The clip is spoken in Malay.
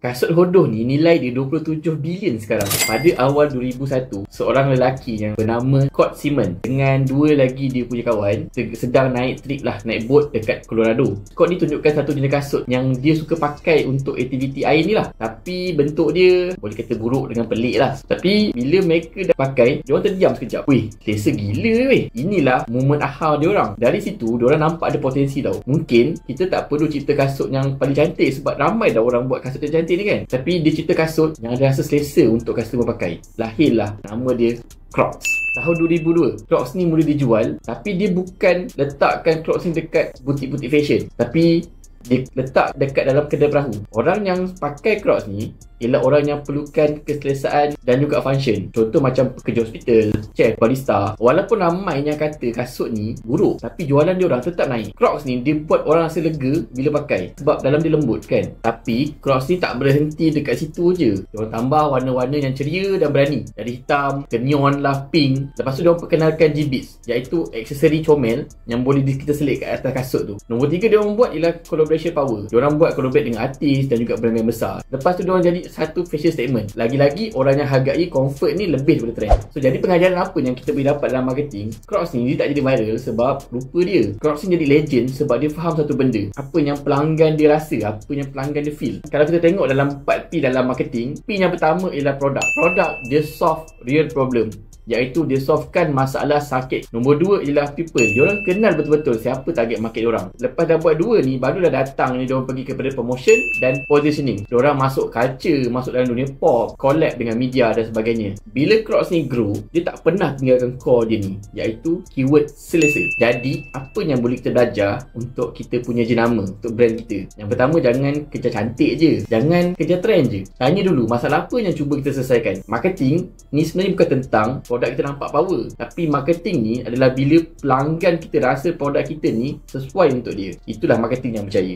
Kasut hodoh ni nilai dia 27 bilion sekarang. Pada awal 2001, seorang lelaki yang bernama Scott Simon dengan dua lagi dia punya kawan sedang naik trip lah, naik boat dekat Colorado. Scott ni tunjukkan satu jenis kasut yang dia suka pakai untuk aktiviti air ni lah. Tapi bentuk dia boleh kata buruk dengan pelik lah. Tapi bila mereka dah pakai, diorang terdiam sekejap. Weh, selesa gila weh. Inilah moment aha diorang. Dari situ diorang nampak ada potensi tau. Mungkin kita tak perlu cipta kasut yang paling cantik, sebab ramai dah orang buat kasut yang cantik ni kan. Tapi dia cipta kasut yang ada rasa selesa untuk customer pakai. Lahirlah nama dia Crocs. Tahun 2002, Crocs ni mula dijual, tapi dia bukan letakkan Crocs ni dekat butik-butik fashion, tapi dia letak dekat dalam kedai perahu. Orang yang pakai Crocs ni ialah orang yang perlukan keselesaan dan juga function. Contoh macam pekerja hospital, chef, barista. Walaupun ramai yang kata kasut ni buruk, tapi jualan dia orang tetap naik. Crocs ni dia buat orang rasa lega bila pakai, sebab dalam dia lembut kan. Tapi Crocs ni tak berhenti dekat situ je. Dia orang tambah warna-warna yang ceria dan berani. Dari hitam ke neon lah, pink. Lepas tu dia orang perkenalkan G-Beats, iaitu aksesori comel yang boleh kita selit kat atas kasut tu. Nombor 3 dia orang buat ialah collaboration power. Dia orang buat collaborate dengan artis dan juga brand-brand besar. Lepas tu dia orang jadi satu fashion statement. Lagi-lagi orang yang hargai comfort ni lebih daripada trend. So jadi pengajaran apa yang kita boleh dapat dalam marketing? Crocs ni dia tak jadi viral sebab rupa dia. Crocs ni jadi legend sebab dia faham satu benda, apa yang pelanggan dia rasa, apa yang pelanggan dia feel. Kalau kita tengok dalam 4P dalam marketing, P yang pertama ialah produk. Produk dia solve real problem, iaitu dia solvekan masalah sakit. Nombor 2 ialah people. Diorang kenal betul-betul siapa target market diorang. Lepas dah buat 2 ni, baru dah datang ni diorang pergi kepada promotion dan positioning. Diorang masuk culture, masuk dalam dunia pop, collab dengan media dan sebagainya. Bila Crocs ni grow, dia tak pernah tinggalkan core dia ni, iaitu keyword selesa. Jadi apa yang boleh kita belajar untuk kita punya jenama, untuk brand kita? Yang pertama, jangan kejar cantik je, jangan kejar trend je. Tanya dulu masalah apa yang cuba kita selesaikan. Marketing ni sebenarnya bukan tentang produk kita nampak power, tapi marketing ni adalah bila pelanggan kita rasa produk kita ni sesuai untuk dia. Itulah marketing yang berjaya.